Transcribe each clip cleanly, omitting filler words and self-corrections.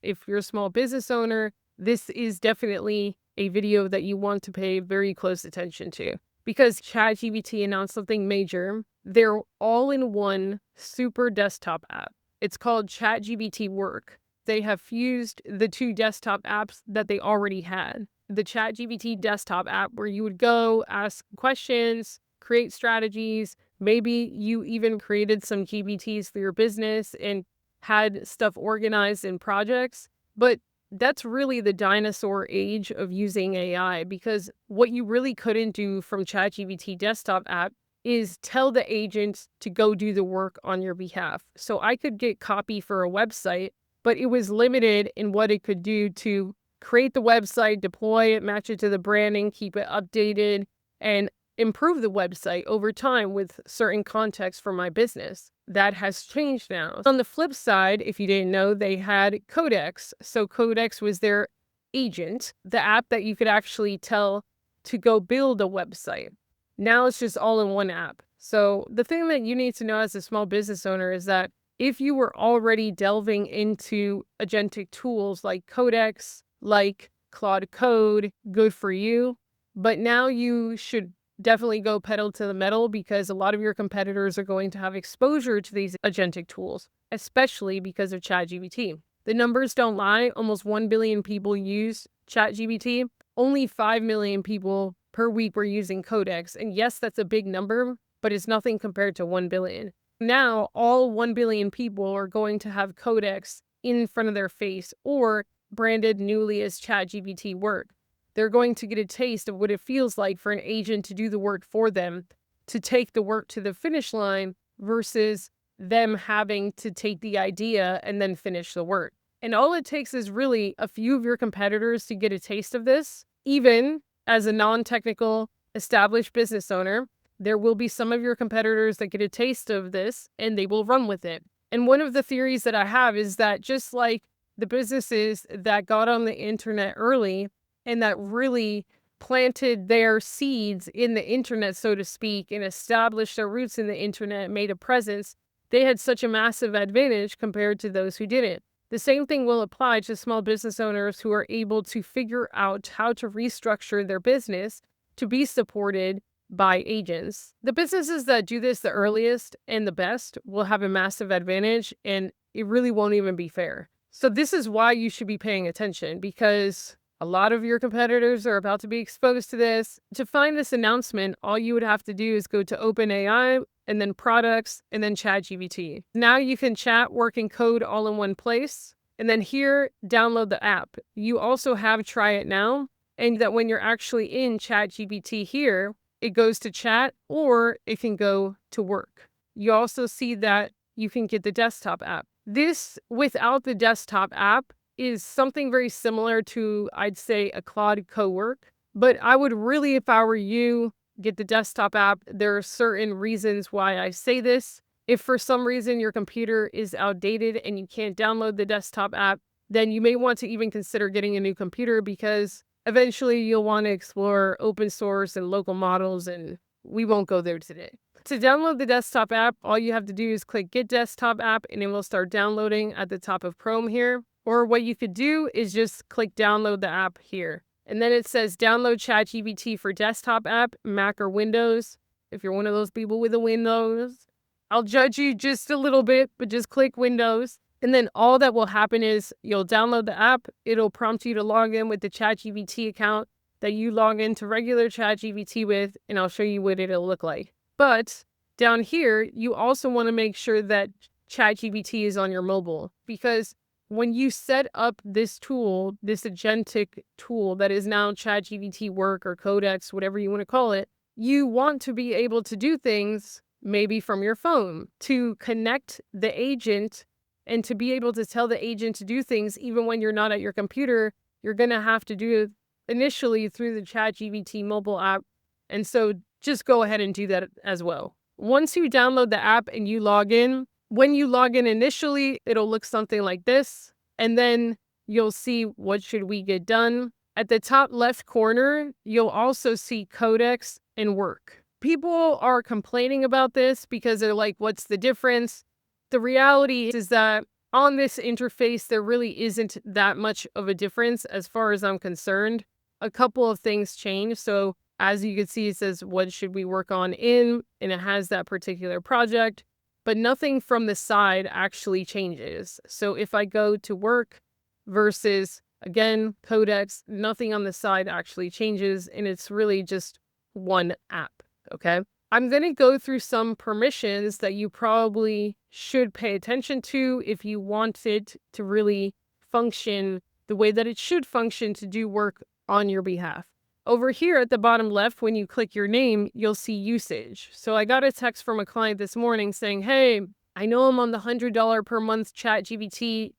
If you're a small business owner, this is definitely a video that you want to pay very close attention to because ChatGPT announced something major. They're all-in-one super desktop app. It's called ChatGPT Work. They have fused the two desktop apps that they already had. The ChatGPT desktop app where you would go ask questions, create strategies. Maybe you even created some GPTs for your business and had stuff organized in projects. But that's really the dinosaur age of using AI, because what you really couldn't do from ChatGPT desktop app is tell the agent to go do the work on your behalf. So I could get copy for a website, but it was limited in what it could do to create the website, deploy it, match it to the branding, keep it updated, and improve the website over time with certain context for my business. That has changed now. On the flip side, if you didn't know, they had Codex. So Codex was their agent, the app that you could actually tell to go build a website. Now it's just all in one app. So the thing that you need to know as a small business owner is that if you were already delving into agentic tools like Codex, like Claude Code, good for you. But now you should definitely go pedal to the metal because a lot of your competitors are going to have exposure to these agentic tools, especially because of ChatGPT. The numbers don't lie. Almost 1 billion people use ChatGPT. Only 5 million people per week were using Codex. And yes, that's a big number, but it's nothing compared to 1 billion. Now, all 1 billion people are going to have Codex in front of their face or branded newly as ChatGPT Work. They're going to get a taste of what it feels like for an agent to do the work for them, to take the work to the finish line versus them having to take the idea and then finish the work. And all it takes is really a few of your competitors to get a taste of this. Even as a non-technical established business owner, there will be some of your competitors that get a taste of this and they will run with it. And one of the theories that I have is that just like the businesses that got on the internet early and that really planted their seeds in the internet, so to speak, and established their roots in the internet, made a presence, they had such a massive advantage compared to those who didn't. The same thing will apply to small business owners who are able to figure out how to restructure their business to be supported by agents. The businesses that do this the earliest and the best will have a massive advantage, and it really won't even be fair. So this is why you should be paying attention, because a lot of your competitors are about to be exposed to this. To find this announcement, all you would have to do is go to OpenAI and then products and then ChatGPT. Now you can chat, work, and code all in one place. And then here, download the app. You also have try it now, and that when you're actually in ChatGPT here, it goes to chat or it can go to work. You also see that you can get the desktop app. This without the desktop app is something very similar to, I'd say, a Claude Work. But I would really, if I were you, get the desktop app. There are certain reasons why I say this. If for some reason your computer is outdated and you can't download the desktop app, then you may want to even consider getting a new computer, because eventually you'll want to explore open source and local models, and we won't go there today. To download the desktop app, all you have to do is click Get Desktop App, and it will start downloading at the top of Chrome here. Or what you could do is just click Download the app here. And then it says Download ChatGPT for Desktop app, Mac or Windows. If you're one of those people with a Windows, I'll judge you just a little bit, but just click Windows. And then all that will happen is you'll download the app. It'll prompt you to log in with the ChatGPT account that you log into regular ChatGPT with, and I'll show you what it'll look like. But down here, you also want to make sure that ChatGPT is on your mobile, because when you set up this tool, this agentic tool that is now ChatGPT Work or Codex, whatever you want to call it, you want to be able to do things maybe from your phone, to connect the agent and to be able to tell the agent to do things even when you're not at your computer. You're going to have to do it initially through the ChatGPT mobile app. And so just go ahead and do that as well. Once you download the app and you log in, when you log in initially, it'll look something like this. And then you'll see what should we get done. At the top left corner, you'll also see Codex and Work. People are complaining about this because they're like, what's the difference? The reality is that On this interface, there really isn't that much of a difference as far as I'm concerned. A couple of things change. So as you can see, it says, what should we work on in, and it has that particular project, but nothing from the side actually changes. So if I go to work versus, again, Codex, nothing on the side actually changes, and it's really just one app, okay? I'm going to go through some permissions that you probably should pay attention to if you want it to really function the way that it should function to do work on your behalf. Over here at the bottom left, when you click your name, you'll see usage. So I got a text from a client this morning saying, hey, I know I'm on the $100 per month ChatGPT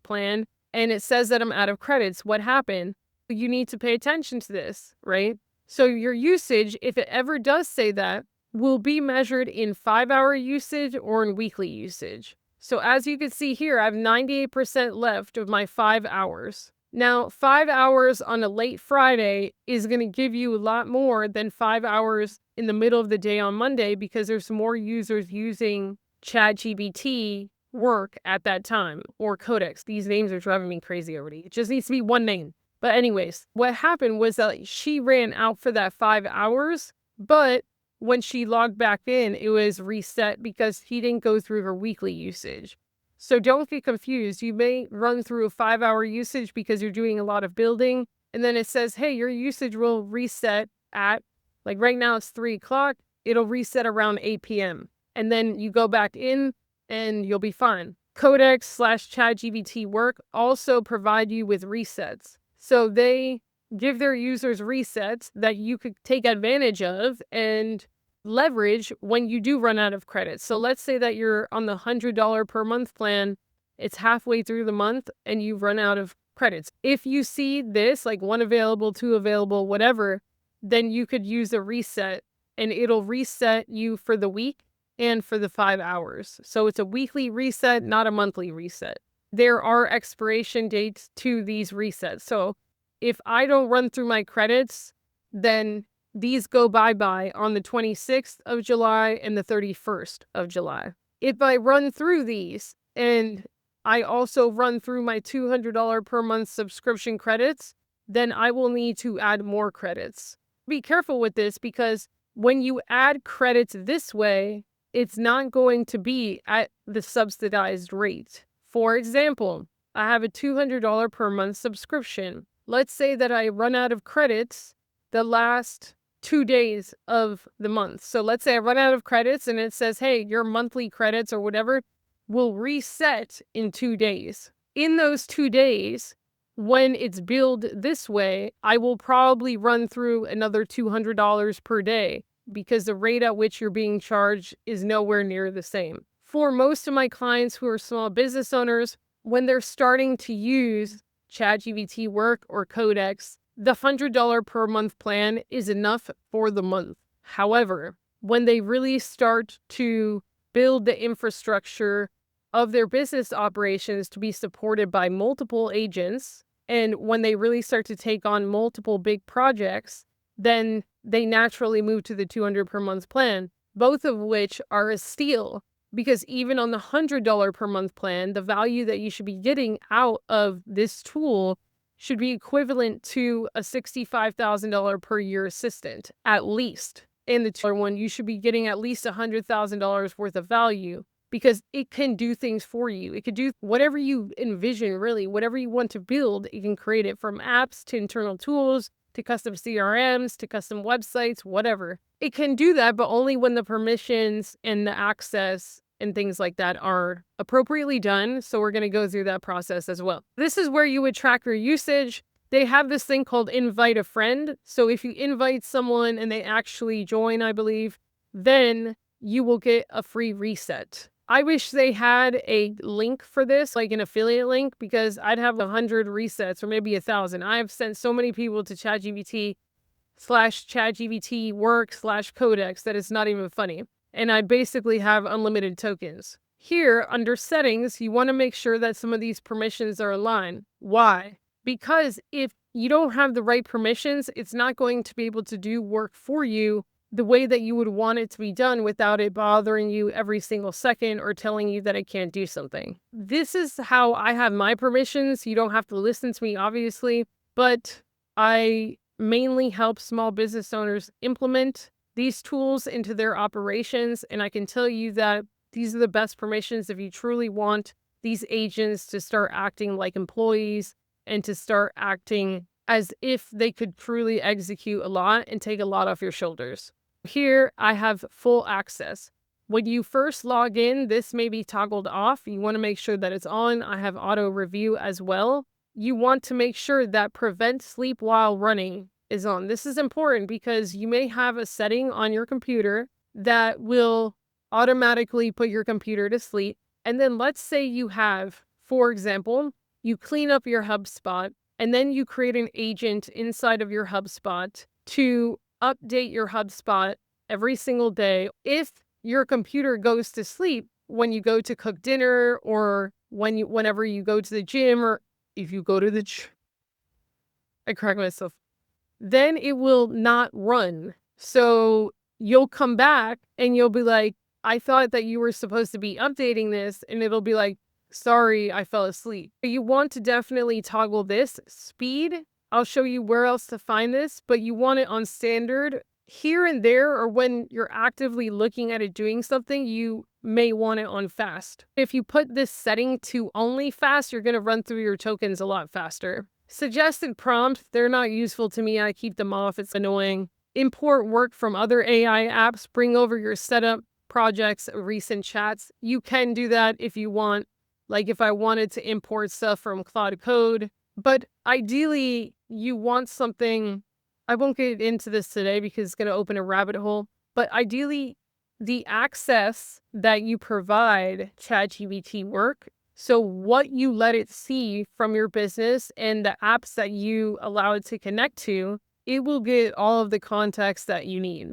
plan, and it says that I'm out of credits. What happened? You need to pay attention to this, right? So your usage, if it ever does say that, will be measured in 5-hour usage or in weekly usage. So as you can see here, I have 98% left of my 5 hours. Now, 5 hours on a late Friday is going to give you a lot more than 5 hours in the middle of the day on Monday, because there's more users using ChatGPT Work at that time, or Codex. These names are driving me crazy already. It just needs to be one name. But anyways, what happened was that she ran out for that 5 hours, but when she logged back in, it was reset because he didn't go through her weekly usage. So don't get confused. You may run through a 5-hour usage because you're doing a lot of building, and then it says, hey, your usage will reset at, like right now it's 3 o'clock, it'll reset around 8 p.m. And then you go back in and you'll be fine. Codex/ChatGPT Work also provide you with resets. So they give their users resets that you could take advantage of and leverage when you do run out of credits. So let's say that you're on the $100 per month plan. It's halfway through the month and you run out of credits. If you see this, like 1 available, 2 available, whatever, then you could use a reset and it'll reset you for the week and for the 5 hours. So it's a weekly reset, not a monthly reset. There are expiration dates to these resets. So if I don't run through my credits, then these go bye-bye on the 26th of July and the 31st of July. If I run through these and I also run through my $200 per month subscription credits, then I will need to add more credits. Be careful with this, because when you add credits this way, it's not going to be at the subsidized rate. For example, I have a $200 per month subscription. Let's say that I run out of credits the last 2 days of the month. So let's say I run out of credits and it says, hey, your monthly credits or whatever will reset in 2 days. In those 2 days, when it's billed this way, I will probably run through another $200 per day, because the rate at which you're being charged is nowhere near the same. For most of my clients who are small business owners, when they're starting to use ChatGPT Work or Codex, the $100 per month plan is enough for the month. However, when they really start to build the infrastructure of their business operations to be supported by multiple agents, and when they really start to take on multiple big projects, then they naturally move to the $200 per month plan, both of which are a steal. Because even on the $100 per month plan, the value that you should be getting out of this tool should be equivalent to a $65,000 per year assistant, at least. In the $200 one, you should be getting at least $100,000 worth of value, because it can do things for you. It could do whatever you envision, really. Whatever you want to build, it can create it, from apps to internal tools to custom CRMs to custom websites, whatever. It can do that, but only when the permissions and the access and things like that are appropriately done. So we're going to go through that process as well. This is where you would track your usage. They have this thing called invite a friend. So if you invite someone and they actually join, I believe, then you will get a free reset. I wish they had a link for this, like an affiliate link, because I'd have 100 resets or maybe 1,000. I have sent so many people to ChatGPT/ChatGPT Work/Codex that it's not even funny. And I basically have unlimited tokens. Here, under settings, you want to make sure that some of these permissions are aligned. Why? Because if you don't have the right permissions, it's not going to be able to do work for you the way that you would want it to be done without it bothering you every single second or telling you that it can't do something. This is how I have my permissions. You don't have to listen to me, obviously, but I mainly help small business owners implement these tools into their operations. And I can tell you that these are the best permissions if you truly want these agents to start acting like employees and to start acting as if they could truly execute a lot and take a lot off your shoulders. Here, I have full access. When you first log in, this may be toggled off. You want to make sure that it's on. I have auto review as well. You want to make sure that prevent sleep while running is on. This is important because you may have a setting on your computer that will automatically put your computer to sleep. And then let's say you have, for example, you clean up your HubSpot and then you create an agent inside of your HubSpot to update your HubSpot every single day. If your computer goes to sleep when you go to cook dinner or whenever you go to the gym or if you go to the I crack myself. Then it will not run. So you'll come back and you'll be like, I thought that you were supposed to be updating this, and it'll be like, sorry, I fell asleep. You want to definitely toggle this speed. I'll show you where else to find this, but you want it on standard. Here and there, or when you're actively looking at it doing something, you may want it on fast. If you put this setting to only fast, you're going to run through your tokens a lot faster. Suggested prompts, they're not useful to me. I keep them off. It's annoying. Import work from other AI apps. Bring over your setup, projects, recent chats. You can do that if you want. Like if I wanted to import stuff from Cloud Code. But ideally, you want something. I won't get into this today because it's going to open a rabbit hole. But ideally, the access that you provide ChatGPT Work, so what you let it see from your business and the apps that you allow it to connect to, it will get all of the context that you need.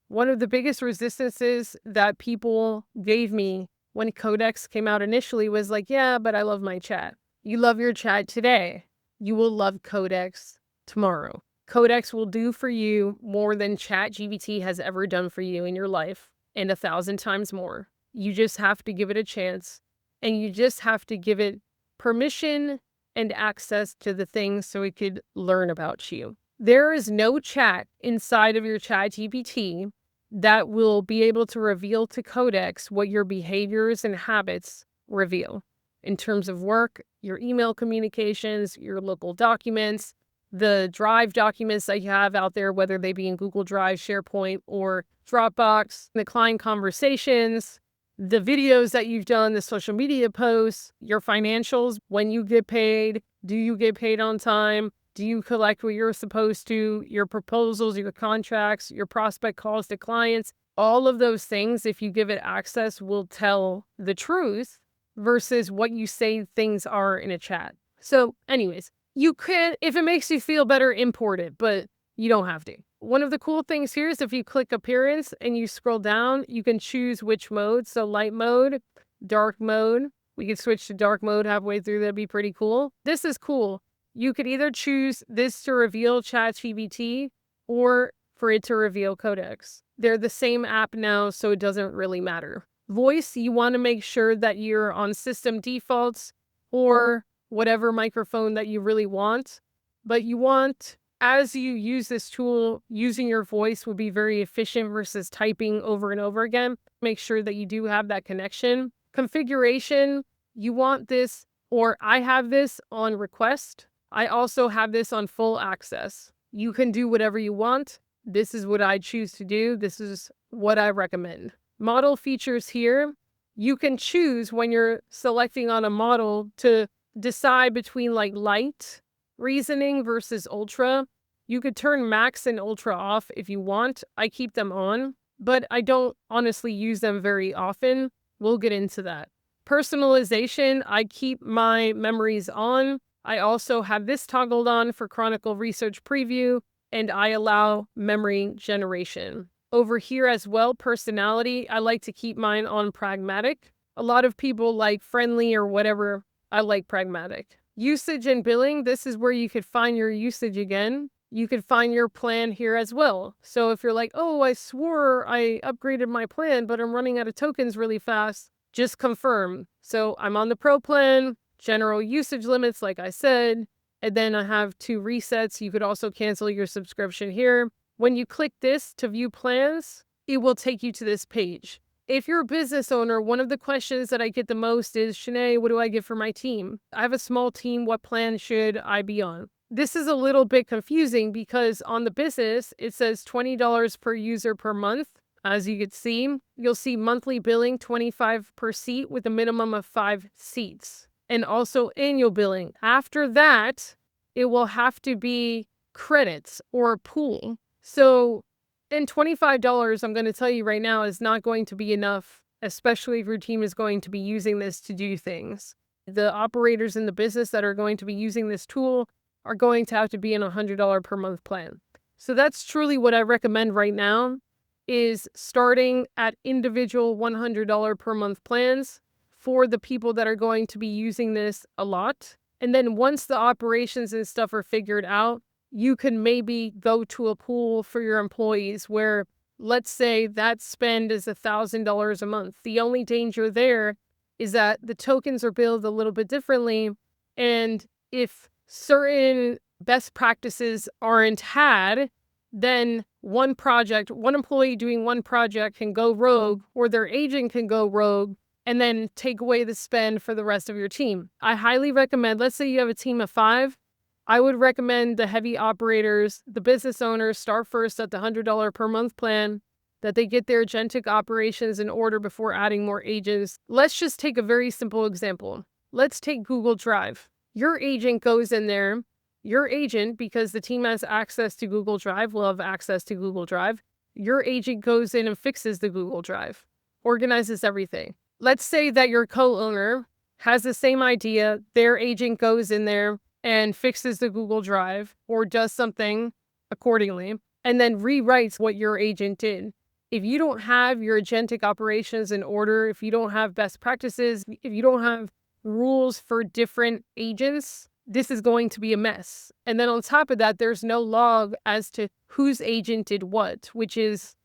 One of the biggest resistances that people gave me when Codex came out initially was like, yeah, but I love my chat. You love your chat today. You will love Codex tomorrow. Codex will do for you more than ChatGPT has ever done for you in your life, and 1,000 times more. You just have to give it a chance, and you just have to give it permission and access to the things so it could learn about you. There is no chat inside of your ChatGPT that will be able to reveal to Codex what your behaviors and habits reveal in terms of work, your email communications, your local documents, the Drive documents that you have out there, whether they be in Google Drive, SharePoint, or Dropbox, the client conversations, the videos that you've done, the social media posts, your financials, when you get paid, do you get paid on time? Do you collect what you're supposed to? Your proposals, your contracts, your prospect calls to clients, all of those things, if you give it access, will tell the truth versus what you say things are in a chat. So anyways, you could, if it makes you feel better, import it, but you don't have to. One of the cool things here is if you click appearance and you scroll down, you can choose which mode. So light mode, dark mode. We could switch to dark mode halfway through. That'd be pretty cool. This is cool. You could either choose this to reveal ChatGPT or for it to reveal Codex. They're the same app now, so it doesn't really matter. Voice, you want to make sure that you're on system defaults or whatever microphone that you really want. But you want, as you use this tool, using your voice will be very efficient versus typing over and over again. Make sure that you do have that connection. Configuration, you want this, or I have this on request. I also have this on full access. You can do whatever you want. This is what I choose to do. This is what I recommend. Model features here. You can choose when you're selecting on a model to decide between like light reasoning versus ultra. You could turn max and ultra off if you want. I keep them on, but I don't honestly use them very often. We'll get into that. Personalization, I keep my memories on. I also have this toggled on for Chronicle Research Preview, and I allow memory generation. Over here as well, personality, I like to keep mine on pragmatic. A lot of people like friendly or whatever. I like pragmatic. Usage and billing, this is where you could find your usage again. you could find your plan here as well. So if you're like, oh, I swore I upgraded my plan, but I'm running out of tokens really fast, just confirm. So I'm on the pro plan, general usage limits, like I said, and then I have 2 resets. You could also cancel your subscription here. When you click this to view plans, it will take you to this page. If you're a business owner, one of the questions that I get the most is, Shanae, what do I get for my team? I have a small team. What plan should I be on? This is a little bit confusing because on the business, it says $20 per user per month. As you can see, you'll see monthly billing, $25 per seat with a minimum of 5 seats, and also annual billing. After that, it will have to be credits or pool. So, and $25, I'm going to tell you right now, is not going to be enough, especially if your team is going to be using this to do things. The operators in the business that are going to be using this tool are going to have to be in a $100 per month plan. So that's truly what I recommend right now, is starting at individual $100 per month plans for the people that are going to be using this a lot. And then once the operations and stuff are figured out, you can maybe go to a pool for your employees where, let's say that spend is $1,000 a month. The only danger there is that the tokens are billed a little bit differently. And if certain best practices aren't had, then one employee doing one project can go rogue, or their agent can go rogue and then take away the spend for the rest of your team. I highly recommend, let's say you have a team of 5, I would recommend the heavy operators, the business owners, start first at the $100 per month plan, that they get their agentic operations in order before adding more agents. Let's just take a very simple example. Let's take Google Drive. Your agent goes in there. Your agent, because the team has access to Google Drive, will have access to Google Drive. Your agent goes in and fixes the Google Drive, organizes everything. Let's say that your co-owner has the same idea. Their agent goes in there and fixes the Google Drive or does something accordingly, and then rewrites what your agent did. If you don't have your agentic operations in order, if you don't have best practices, if you don't have rules for different agents, this is going to be a mess. And then on top of that, there's no log as to whose agent did what, which is,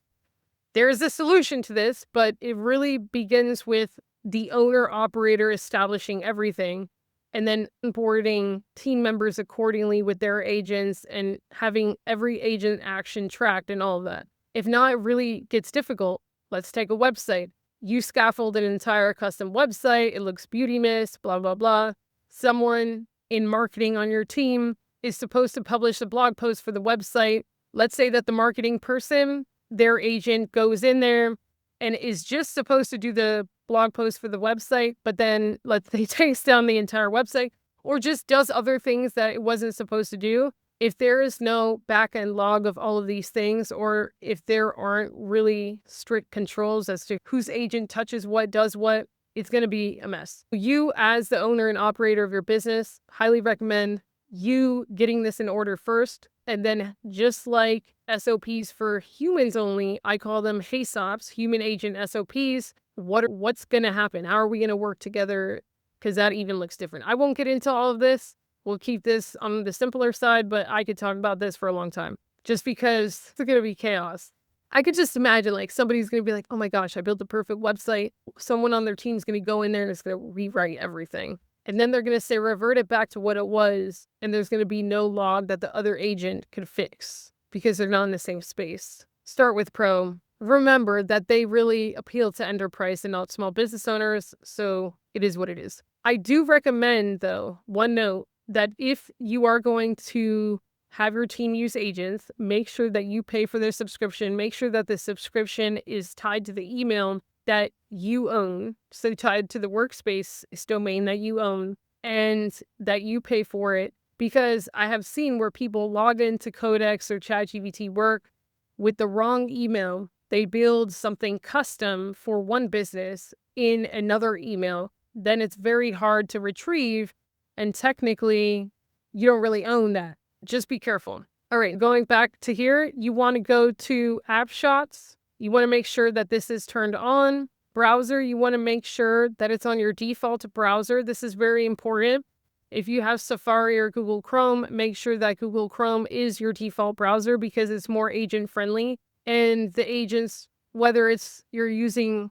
there's a solution to this, but it really begins with the owner-operator establishing everything and then onboarding team members accordingly with their agents and having every agent action tracked and all of that. If not, it really gets difficult. Let's take a website. You scaffold an entire custom website. It looks beauty mist, blah, blah, blah. Someone in marketing on your team is supposed to publish a blog post for the website. Let's say that the marketing person, their agent, goes in there and is just supposed to do the blog post for the website, but then let's say takes down the entire website or just does other things that it wasn't supposed to do. If there is no back-end log of all of these things, or if there aren't really strict controls as to whose agent touches what, does what, it's going to be a mess. You, as the owner and operator of your business, highly recommend you getting this in order first. And then just like SOPs for humans only, I call them HACOPs, human agent SOPs. What's going to happen? How are we going to work together? Because that even looks different. I won't get into all of this. We'll keep this on the simpler side, but I could talk about this for a long time just because it's going to be chaos. I could just imagine like somebody's going to be like, oh my gosh, I built the perfect website. Someone on their team is going to go in there and it's going to rewrite everything. And then they're going to say, revert it back to what it was. And there's going to be no log that the other agent could fix because they're not in the same space. Start with Pro. Remember that they really appeal to enterprise and not small business owners. So it is what it is. I do recommend, though, one note, that if you are going to have your team use agents, make sure that you pay for their subscription. Make sure that the subscription is tied to the email that you own, so tied to the workspace domain that you own, and that you pay for it. Because I have seen where people log into Codex or ChatGPT Work with the wrong email. They build something custom for one business in another email. Then it's very hard to retrieve. And technically, you don't really own that. Just be careful. All right, going back to here, you want to go to app shots. You want to make sure that this is turned on. Browser, you want to make sure that it's on your default browser. This is very important If you have Safari or Google Chrome, make sure that Google Chrome is your default browser because it's more agent friendly. And the agents, whether it's you're using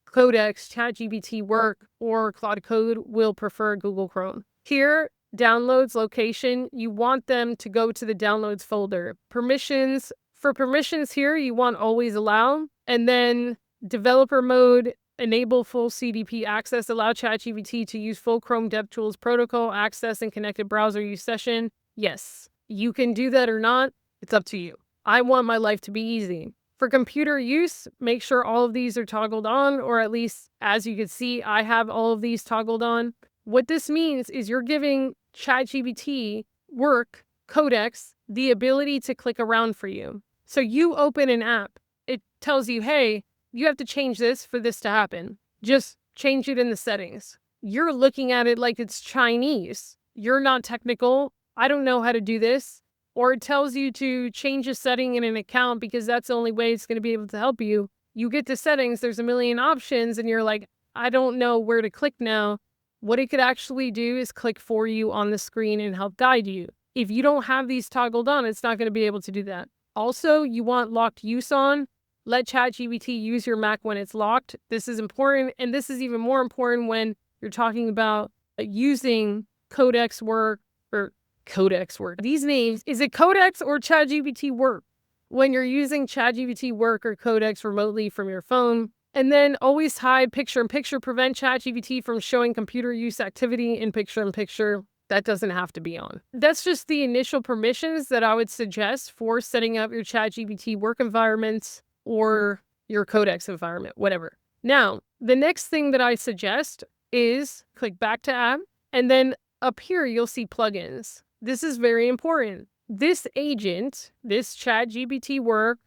Codex, ChatGPT Work, or Claude Code, will prefer Google Chrome. Here, downloads location, you want them to go to the downloads folder. Permissions, for permissions here, you want always allow. And then developer mode, enable full CDP access, allow ChatGPT to use full Chrome DevTools protocol access and connected browser use session. Yes, you can do that or not. It's up to you. I want my life to be easy. For computer use, make sure all of these are toggled on, or at least, as you can see, I have all of these toggled on. What this means is you're giving ChatGPT Work, Codex, the ability to click around for you. So you open an app, it tells you, hey, you have to change this for this to happen. Just change it in the settings. You're looking at it like it's Chinese. You're not technical. I don't know how to do this. Or it tells you to change a setting in an account because that's the only way it's going to be able to help you. You get to settings, there's a million options, and you're like, I don't know where to click now. What it could actually do is click for you on the screen and help guide you. If you don't have these toggled on, it's not going to be able to do that. Also, you want locked use on. Let ChatGPT use your Mac when it's locked. This is important, and this is even more important when you're talking about using Codex Work or Codex Work. These names, is it Codex or ChatGPT Work? When you're using ChatGPT Work or Codex remotely from your phone, and then always hide picture-in-picture, prevent ChatGPT from showing computer use activity in picture-in-picture. That doesn't have to be on. That's just the initial permissions that I would suggest for setting up your ChatGPT Work environments or your Codex environment, whatever. Now, the next thing that I suggest is click back to app, and then up here you'll see plugins. This is very important. This agent, this ChatGPT Work,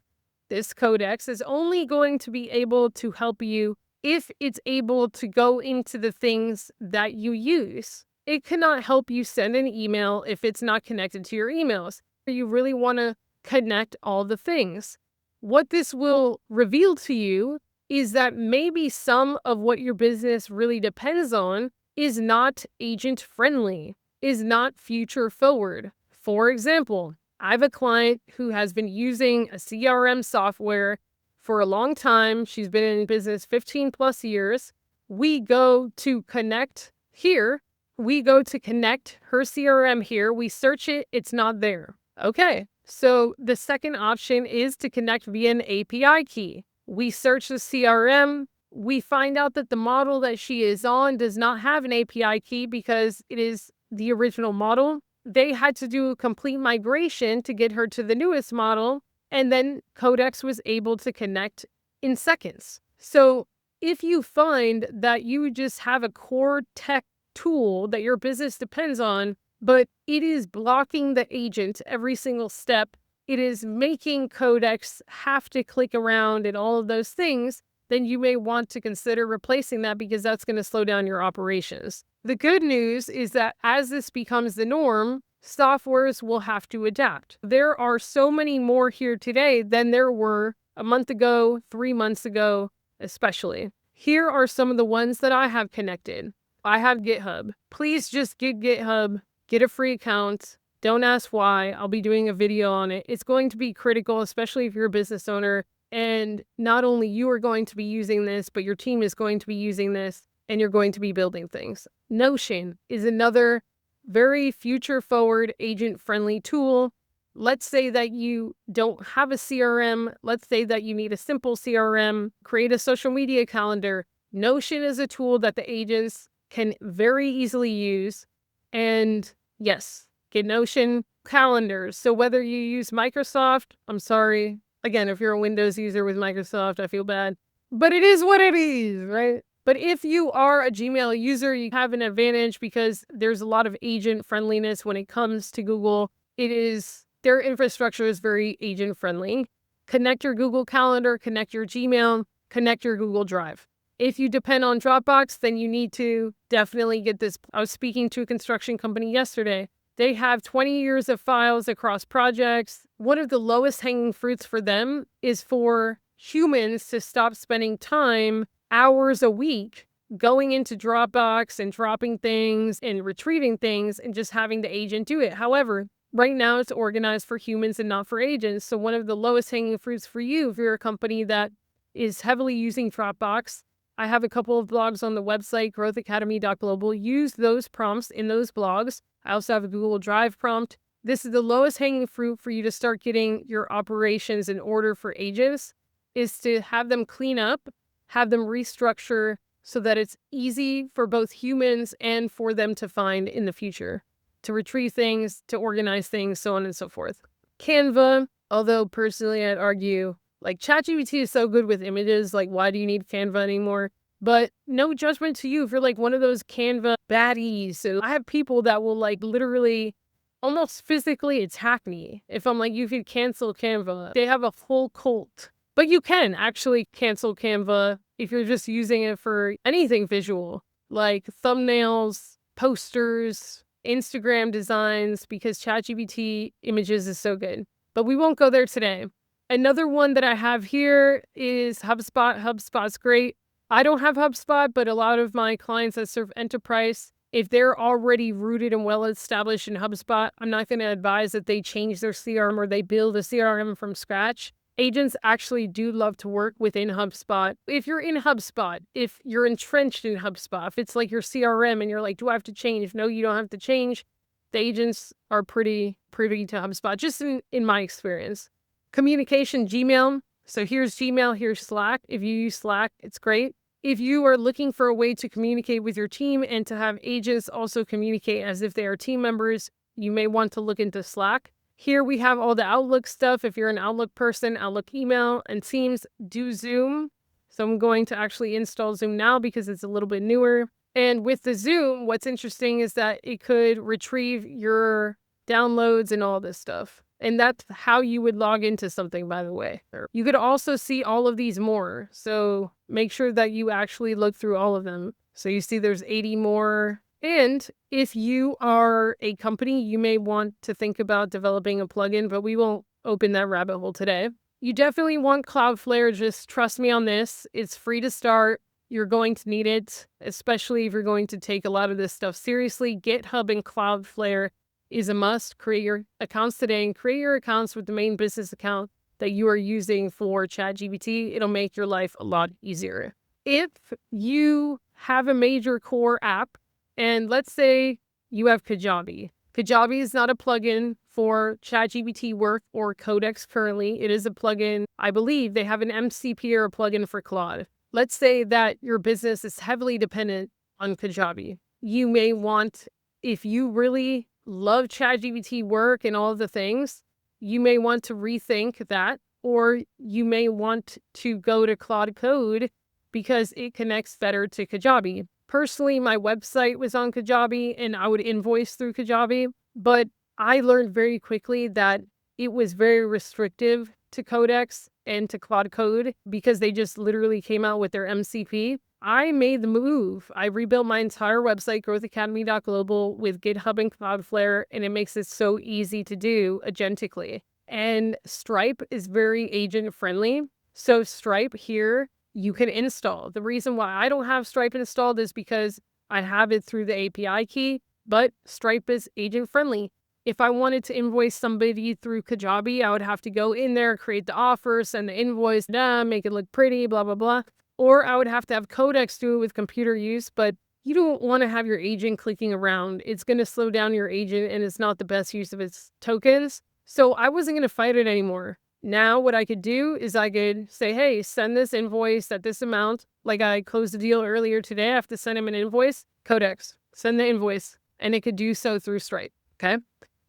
this Codex is only going to be able to help you if it's able to go into the things that you use. It cannot help you send an email if it's not connected to your emails. You really want to connect all the things. What this will reveal to you is that maybe some of what your business really depends on is not agent friendly, is not future forward. For example, I have a client who has been using a CRM software for a long time. She's been in business 15 plus years. We go to connect here. We go to connect her CRM here. We search it. It's not there. Okay. So the second option is to connect via an API key. We search the CRM. We find out that the model that she is on does not have an API key because it is the original model. They had to do a complete migration to get her to the newest model, and then Codex was able to connect in seconds. So if you find that you just have a core tech tool that your business depends on, but it is blocking the agent every single step, it is making Codex have to click around and all of those things, then you may want to consider replacing that because that's going to slow down your operations. The good news is that as this becomes the norm, softwares will have to adapt. There are so many more here today than there were a month ago, 3 months ago, especially. Here are some of the ones that I have connected. I have GitHub. Please just get GitHub, get a free account. Don't ask why. I'll be doing a video on it. It's going to be critical, especially if you're a business owner. And not only you are going to be using this, but your team is going to be using this, and you're going to be building things. Notion is another very future-forward, agent-friendly tool. Let's say that you don't have a CRM. Let's say that you need a simple CRM. Create a social media calendar. Notion is a tool that the agents can very easily use. And yes, get Notion calendars. So whether you use Microsoft, I'm sorry. Again, if you're a Windows user with Microsoft, I feel bad. But it is what it is, right? But if you are a Gmail user, you have an advantage because there's a lot of agent friendliness when it comes to Google. Their infrastructure is very agent friendly. Connect your Google Calendar, connect your Gmail, connect your Google Drive. If you depend on Dropbox, then you need to definitely get this. I was speaking to a construction company yesterday. They have 20 years of files across projects. One of the lowest hanging fruits for them is for humans to stop spending time, hours a week, going into Dropbox and dropping things and retrieving things and just having the agent do it. However, right now it's organized for humans and not for agents. So one of the lowest hanging fruits for you, if you're a company that is heavily using Dropbox, I have a couple of blogs on the website, growthacademy.global. Use those prompts in those blogs. I also have a Google Drive prompt. This is the lowest hanging fruit for you to start getting your operations in order for agents, is to have them clean up, have them restructure so that it's easy for both humans and for them to find in the future, to retrieve things, to organize things, so on and so forth. Canva, although personally I'd argue, like, ChatGPT is so good with images, like, why do you need Canva anymore? But no judgment to you if you're like one of those Canva baddies. So I have people that will like literally almost physically attack me if I'm like, you could cancel Canva. They have a full cult. But you can actually cancel Canva if you're just using it for anything visual, like thumbnails, posters, Instagram designs, because ChatGPT images is so good. But we won't go there today. Another one that I have here is HubSpot. HubSpot's great. I don't have HubSpot, but a lot of my clients that serve enterprise, if they're already rooted and well established in HubSpot, I'm not going to advise that they change their CRM or they build a CRM from scratch. Agents actually do love to work within HubSpot. If you're in HubSpot, if you're entrenched in HubSpot, if it's like your CRM and you're like, do I have to change? No, you don't have to change. The agents are pretty privy to HubSpot, just in my experience. Communication, Gmail. So here's Gmail, here's Slack. If you use Slack, it's great. If you are looking for a way to communicate with your team and to have agents also communicate as if they are team members, you may want to look into Slack. Here we have all the Outlook stuff. If you're an Outlook person, Outlook email and Teams, do Zoom. So I'm going to actually install Zoom now because it's a little bit newer. And with the Zoom, what's interesting is that it could retrieve your downloads and all this stuff. And that's how you would log into something, by the way. You could also see all of these more. So make sure that you actually look through all of them. So you see there's 80 more. And if you are a company, you may want to think about developing a plugin, but we won't open that rabbit hole today. You definitely want Cloudflare. Just trust me on this. It's free to start. You're going to need it, especially if you're going to take a lot of this stuff seriously. GitHub and Cloudflare is a must. Create your accounts today and create your accounts with the main business account that you are using for ChatGPT. It'll make your life a lot easier. If you have a major core app, and let's say you have Kajabi. Kajabi is not a plugin for ChatGPT Work or Codex currently. It is a plugin. I believe they have an MCP or a plugin for Claude. Let's say that your business is heavily dependent on Kajabi. You may want, if you really love ChatGPT Work and all the things, you may want to rethink that, or you may want to go to Claude Code because it connects better to Kajabi. Personally, my website was on Kajabi and I would invoice through Kajabi, but I learned very quickly that it was very restrictive to Codex and to Claude Code because they just literally came out with their MCP. I made the move. I rebuilt my entire website, growthacademy.global, with GitHub and Cloudflare, and it makes it so easy to do agentically. And Stripe is very agent friendly. So Stripe here, you can install. The reason why I don't have Stripe installed is because I have it through the API key, but Stripe is agent friendly. If I wanted to invoice somebody through Kajabi, I would have to go in there, create the offer, send the invoice, make it look pretty, blah, blah, blah. Or I would have to have Codex do it with computer use, but you don't want to have your agent clicking around. It's going to slow down your agent and it's not the best use of its tokens. So I wasn't going to fight it anymore. Now what I could do is I could say, hey, send this invoice at this amount. Like I closed a deal earlier today. I have to send him an invoice. Codex, send the invoice. And it could do so through Stripe. Okay.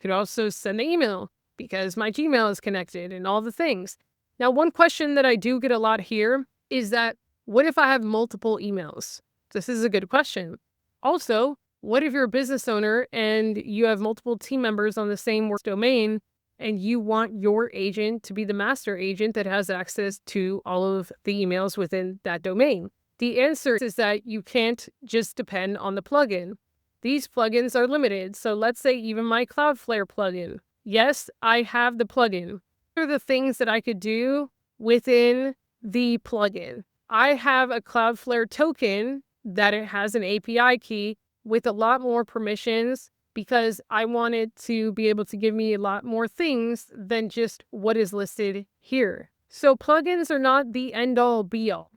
Could also send the email because my Gmail is connected and all the things. Now, one question that I do get a lot here is that what if I have multiple emails? This is a good question. Also, what if you're a business owner and you have multiple team members on the same work domain and you want your agent to be the master agent that has access to all of the emails within that domain? The answer is that you can't just depend on the plugin. These plugins are limited. So let's say even my Cloudflare plugin. Yes, I have the plugin. What are the things that I could do within the plugin? I have a Cloudflare token that it has an API key with a lot more permissions because I want it to be able to give me a lot more things than just what is listed here. So plugins are not the end all be all.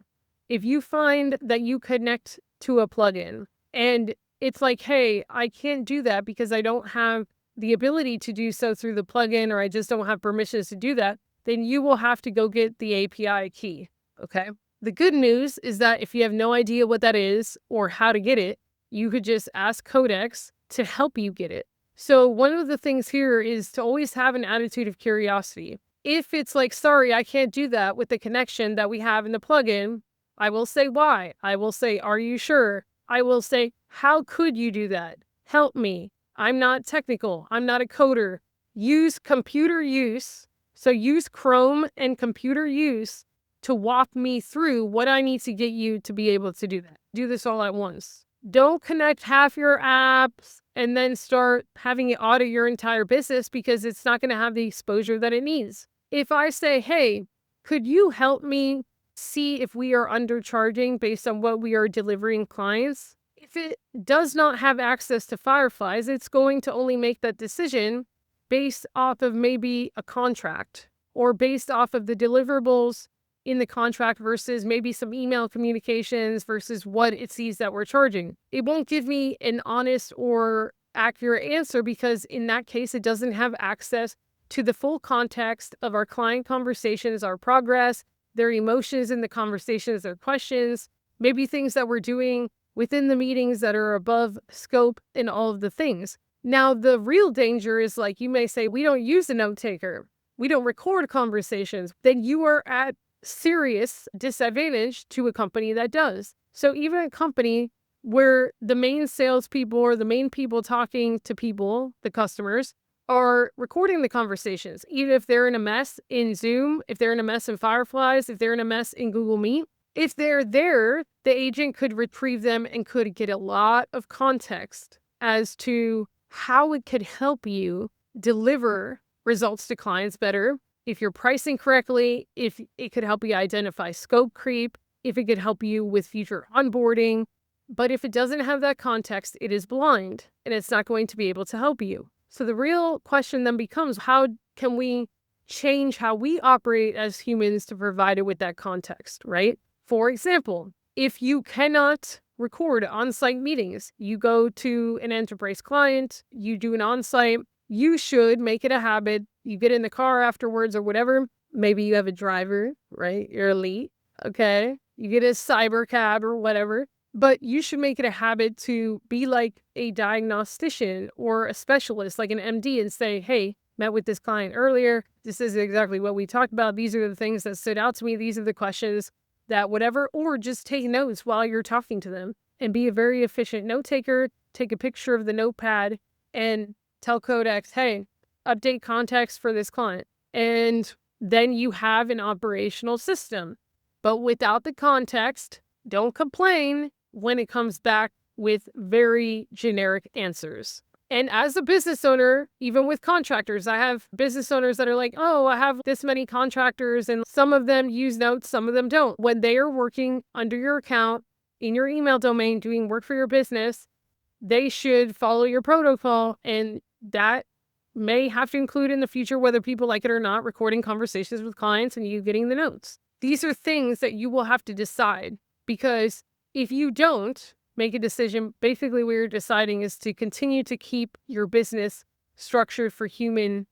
If you find that you connect to a plugin and it's like, hey, I can't do that because I don't have the ability to do so through the plugin, or I just don't have permissions to do that, then you will have to go get the API key, okay? The good news is that if you have no idea what that is or how to get it, you could just ask Codex to help you get it. So one of the things here is to always have an attitude of curiosity. If it's like, sorry, I can't do that with the connection that we have in the plugin, I will say why. I will say, are you sure? I will say, how could you do that? Help me. I'm not technical. I'm not a coder. Use computer use. So use Chrome and computer use to walk me through what I need to get you to be able to do that. Do this all at once. Don't connect half your apps and then start having it audit your entire business because it's not going to have the exposure that it needs. If I say, hey, could you help me see if we are undercharging based on what we are delivering clients? If it does not have access to Fireflies, it's going to only make that decision based off of maybe a contract or based off of the deliverables in the contract versus maybe some email communications versus what it sees that we're charging. It won't give me an honest or accurate answer because in that case, it doesn't have access to the full context of our client conversations, our progress, their emotions in the conversations, their questions, maybe things that we're doing within the meetings that are above scope and all of the things. Now, the real danger is like you may say, we don't use a note taker. We don't record conversations. Then you are at serious disadvantage to a company that does. So even a company where the main salespeople or the main people talking to people, the customers, are recording the conversations, even if they're in a mess in Zoom, if they're in a mess in Fireflies, if they're in a mess in Google Meet, if they're there, the agent could retrieve them and could get a lot of context as to how it could help you deliver results to clients better, if you're pricing correctly, if it could help you identify scope creep, if it could help you with future onboarding. But if it doesn't have that context, it is blind and it's not going to be able to help you. So the real question then becomes, how can we change how we operate as humans to provide it with that context, right? For example, if you cannot record on-site meetings, you go to an enterprise client, you do an on-site, you should make it a habit. You get in the car afterwards or whatever. Maybe you have a driver, right? You're elite. Okay. You get a cyber cab or whatever. But you should make it a habit to be like a diagnostician or a specialist, like an MD, and say, hey, met with this client earlier. This is exactly what we talked about. These are the things that stood out to me. These are the questions that whatever, or just take notes while you're talking to them and be a very efficient note taker. Take a picture of the notepad and tell Codex, hey, update context for this client. And then you have an operational system. But without the context, don't complain when it comes back with very generic answers. And as a business owner, even with contractors, I have business owners that are like, oh, I have this many contractors and some of them use notes, some of them don't. When they are working under your account, in your email domain, doing work for your business, they should follow your protocol. And that may have to include in the future, whether people like it or not, recording conversations with clients and you getting the notes. These are things that you will have to decide, because if you don't make a decision, basically what you're deciding is to continue to keep your business structured for human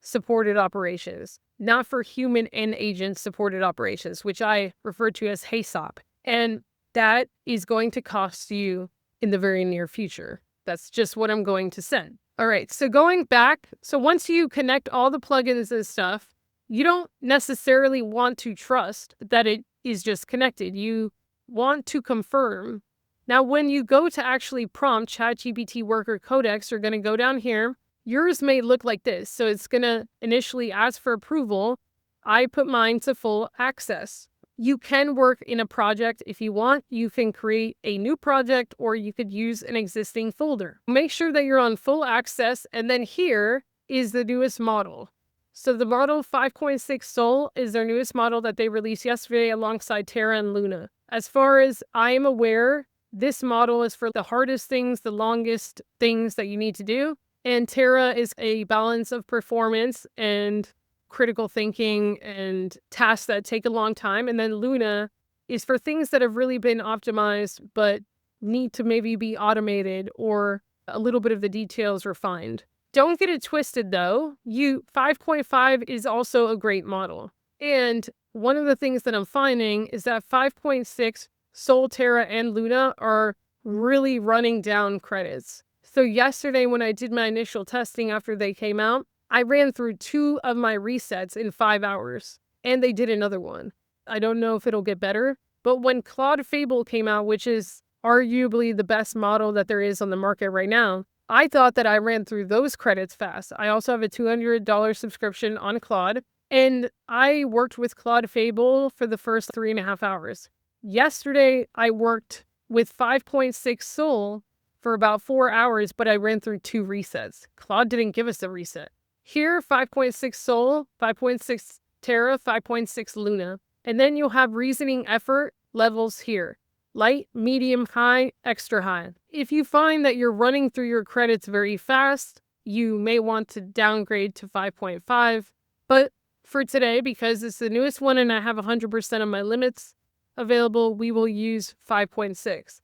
supported operations, not for human and agent supported operations, which I refer to as HACCP. And that is going to cost you in the very near future. That's just what I'm going to say. All right, so going back, so once you connect all the plugins and stuff, you don't necessarily want to trust that it is just connected. You want to confirm. Now, when you go to actually prompt ChatGPT Work or Codex, you're going to go down here. Yours may look like this. So it's going to initially ask for approval. I put mine to full access. You can work in a project if you want. You can create a new project or you could use an existing folder. Make sure that you're on full access. And then here is the newest model. So the model 5.6 Sol is their newest model that they released yesterday alongside Terra and Luna. As far as I am aware, This model is for the hardest things, the longest things that you need to do. And Terra is a balance of performance and critical thinking and tasks that take a long time. And then Luna is for things that have really been optimized but need to maybe be automated or a little bit of the details refined. Don't get it twisted though. 5.5 is also a great model. And one of the things that I'm finding is that 5.6, Sol, Terra, and Luna are really running down credits. So yesterday when I did my initial testing after they came out, I ran through 2 of my resets in 5 hours, and they did another one. I don't know if it'll get better, but when Claude Fable came out, which is arguably the best model that there is on the market right now, I thought that I ran through those credits fast. I also have a $200 subscription on Claude, and I worked with Claude Fable for the first 3.5 hours. Yesterday, I worked with 5.6 Sol for about 4 hours, but I ran through 2 resets. Claude didn't give us a reset. Here, 5.6 Sol, 5.6 Terra, 5.6 Luna. And then you'll have reasoning effort levels here. Light, medium, high, extra high. If you find that you're running through your credits very fast, you may want to downgrade to 5.5. But for today, because it's the newest one and I have 100% of my limits available, we will use 5.6.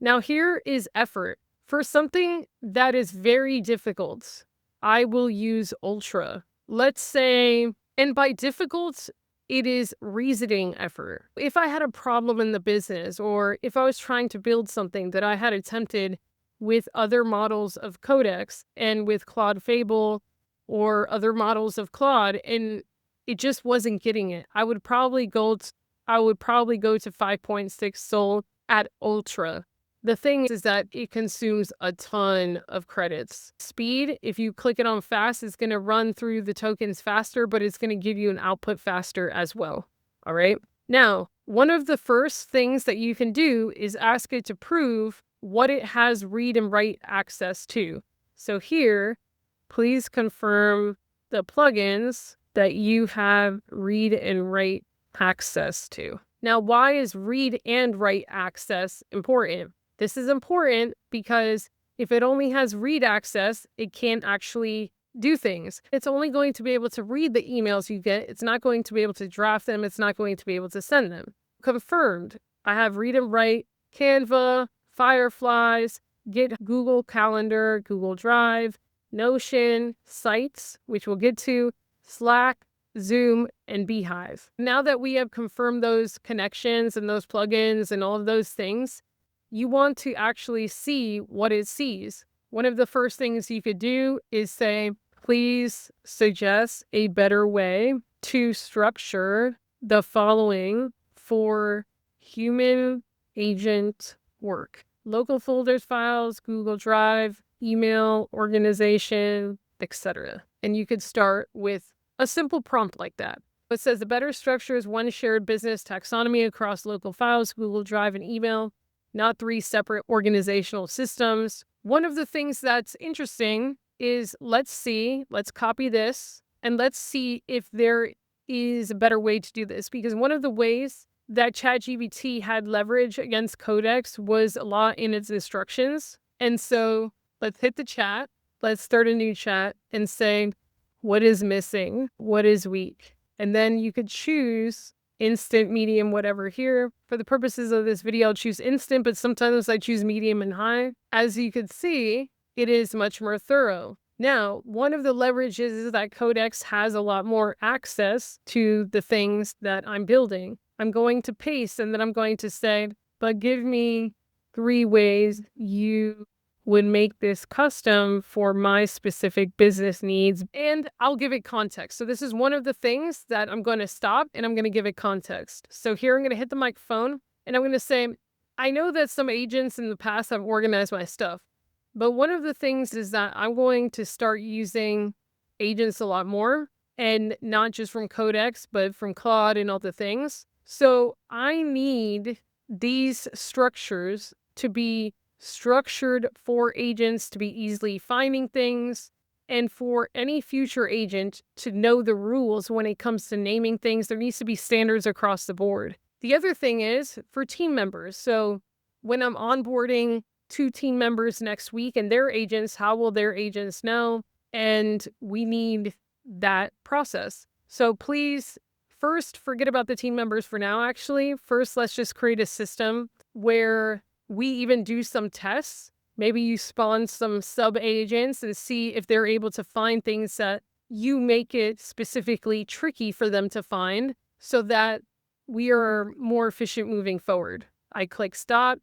Now here is effort. For something that is very difficult, I will use Ultra. Let's say, and by difficult, it is reasoning effort. If I had a problem in the business, or if I was trying to build something that I had attempted with other models of Codex and with Claude Fable or other models of Claude, and it just wasn't getting it, I would probably go to 5.6 Sol at Ultra. The thing is that it consumes a ton of credits. Speed, if you click it on fast, it's going to run through the tokens faster, but it's going to give you an output faster as well. All right. Now, one of the first things that you can do is ask it to prove what it has read and write access to. So here, please confirm the plugins that you have read and write access to. Now, why is read and write access important? This is important because if it only has read access, it can't actually do things. It's only going to be able to read the emails you get. It's not going to be able to draft them. It's not going to be able to send them. Confirmed. I have read and write, Canva, Fireflies, Google Calendar, Google Drive, Notion, Sites, which we'll get to, Slack, Zoom, and Beehive. Now that we have confirmed those connections and those plugins and all of those things, you want to actually see what it sees. One of the first things you could do is say, please suggest a better way to structure the following for human agent work. Local folders, files, Google Drive, email, organization, etc. And you could start with a simple prompt like that. It says the better structure is one shared business taxonomy across local files, Google Drive, and email, not 3 separate organizational systems. One of the things that's interesting is let's copy this, and let's see if there is a better way to do this. Because one of the ways that ChatGPT had leverage against Codex was a lot in its instructions. And so let's hit the chat. Let's start a new chat and say, what is missing? What is weak? And then you could choose instant, medium, whatever here. For the purposes of this video, I'll choose instant, but sometimes I choose medium and high. As you can see, it is much more thorough. Now, one of the leverages is that Codex has a lot more access to the things that I'm building. I'm going to paste and then I'm going to say, but give me 3 ways you would make this custom for my specific business needs, and I'll give it context. So this is one of the things that I'm going to stop and I'm going to give it context. So here I'm going to hit the microphone and I'm going to say, I know that some agents in the past have organized my stuff, but one of the things is that I'm going to start using agents a lot more, and not just from Codex, but from Claude and all the things. So I need these structures to be structured for agents to be easily finding things, and for any future agent to know the rules when it comes to naming things. There needs to be standards across the board. The other thing is for team members. So when I'm onboarding 2 team members next week and their agents, how will their agents know? And we need that process. So please, first, forget about the team members for now, actually. First, let's just create a system where we even do some tests. Maybe you spawn some sub-agents and see if they're able to find things that you make it specifically tricky for them to find so that we are more efficient moving forward. I click stop,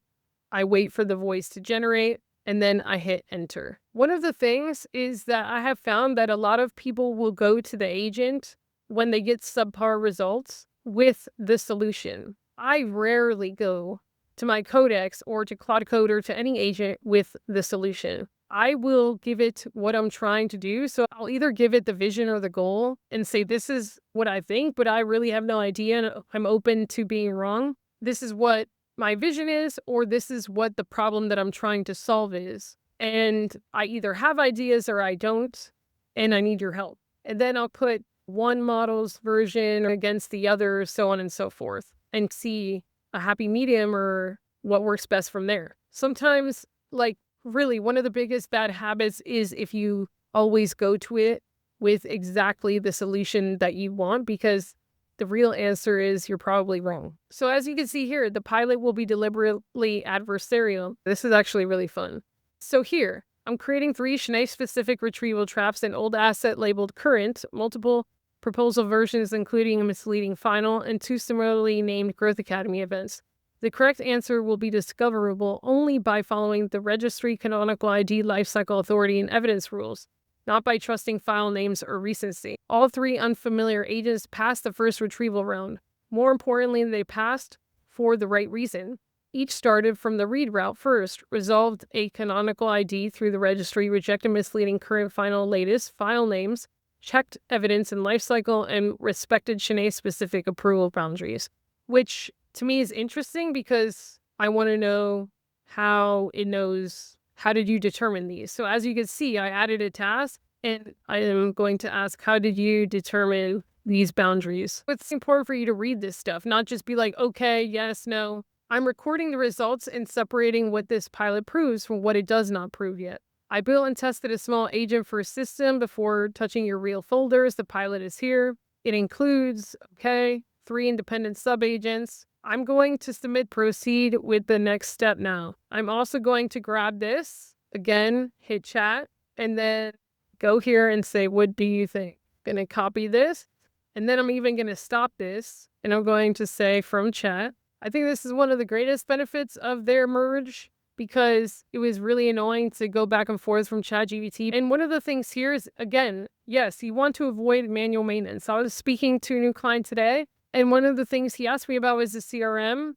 I wait for the voice to generate, and then I hit enter. One of the things is that I have found that a lot of people will go to the agent when they get subpar results with the solution. I rarely go to my Codex or to Claude Code or to any agent with the solution. I will give it what I'm trying to do. So I'll either give it the vision or the goal and say, this is what I think, but I really have no idea and I'm open to being wrong. This is what my vision is, or this is what the problem that I'm trying to solve is. And I either have ideas or I don't, and I need your help. And then I'll put one model's version against the other, so on and so forth, and see a happy medium or what works best from there. Sometimes, like, really, one of the biggest bad habits is if you always go to it with exactly the solution that you want, because the real answer is you're probably wrong. So as you can see here, the pilot will be deliberately adversarial. This is actually really fun. So here, I'm creating 3 Shanae-specific retrieval traps, an old asset labeled current, multiple proposal versions including a misleading final, and 2 similarly named Growth Academy events. The correct answer will be discoverable only by following the registry, canonical ID, lifecycle authority, and evidence rules, not by trusting file names or recency. All 3 unfamiliar agents passed the first retrieval round. More importantly, they passed for the right reason. Each started from the read route first, resolved a canonical ID through the registry, rejected misleading current, final, latest, file names, checked evidence and lifecycle, and respected Shanae-specific approval boundaries, which to me is interesting because I want to know how it knows, how did you determine these? So as you can see, I added a task and I am going to ask, how did you determine these boundaries? It's important for you to read this stuff, not just be like, okay, yes, no. I'm recording the results and separating what this pilot proves from what it does not prove yet. I built and tested a small agent for a system before touching your real folders. The pilot is here. It includes, 3 independent sub-agents. I'm going to submit proceed with the next step now. I'm also going to grab this, again, hit chat, and then go here and say, what do you think? I'm going to copy this, and then I'm even going to stop this, and I'm going to say from chat. I think this is one of the greatest benefits of their merge, because it was really annoying to go back and forth from ChatGPT. And one of the things here is, again, yes, you want to avoid manual maintenance. I was speaking to a new client today, and one of the things he asked me about was the CRM.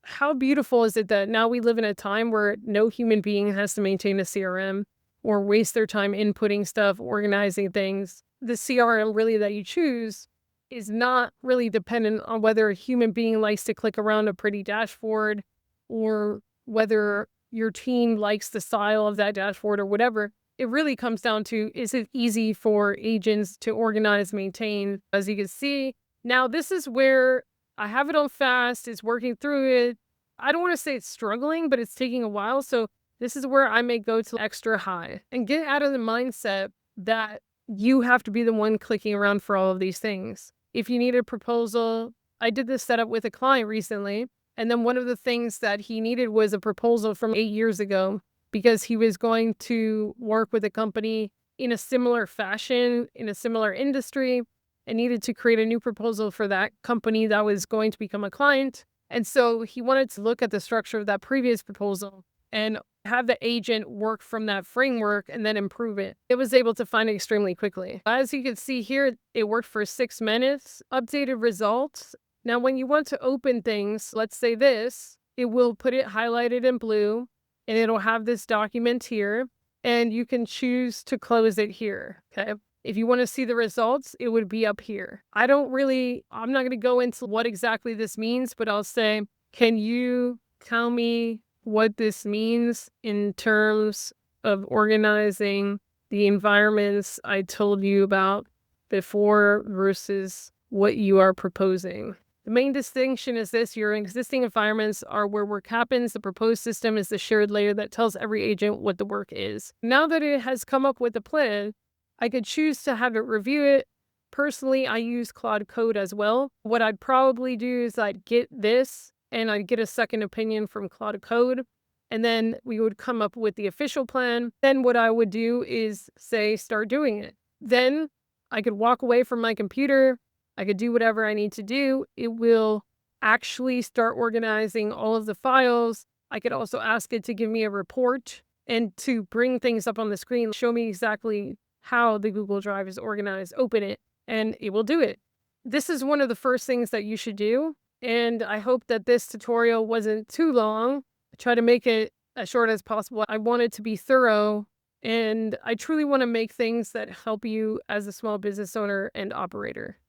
How beautiful is it that now we live in a time where no human being has to maintain a CRM or waste their time inputting stuff, organizing things. The CRM really that you choose is not really dependent on whether a human being likes to click around a pretty dashboard or whether your team likes the style of that dashboard or whatever. It really comes down to, is it easy for agents to organize, maintain? As you can see, now this is where I have it on fast, it's working through it. I don't want to say it's struggling, but it's taking a while. So this is where I may go to extra high and get out of the mindset that you have to be the one clicking around for all of these things. If you need a proposal, I did this setup with a client recently. And then one of the things that he needed was a proposal from 8 years ago because he was going to work with a company in a similar fashion, in a similar industry, and needed to create a new proposal for that company that was going to become a client. And so he wanted to look at the structure of that previous proposal and have the agent work from that framework and then improve it. It was able to find it extremely quickly. As you can see here, it worked for 6 minutes, updated results. Now, when you want to open things, let's say this, it will put it highlighted in blue and it'll have this document here and you can choose to close it here, okay? If you want to see the results, it would be up here. I'm not going to go into what exactly this means, but I'll say, can you tell me what this means in terms of organizing the environments I told you about before versus what you are proposing? The main distinction is this: your existing environments are where work happens. The proposed system is the shared layer that tells every agent what the work is. Now that it has come up with a plan, I could choose to have it review it. Personally, I use Claude Code as well. What I'd probably do is I'd get this and I'd get a second opinion from Claude Code, and then we would come up with the official plan. Then what I would do is say, start doing it. Then I could walk away from my computer. I could do whatever I need to do. It will actually start organizing all of the files. I could also ask it to give me a report and to bring things up on the screen, show me exactly how the Google Drive is organized, open it, and it will do it. This is one of the first things that you should do. And I hope that this tutorial wasn't too long. I try to make it as short as possible. I want it to be thorough, and I truly want to make things that help you as a small business owner and operator.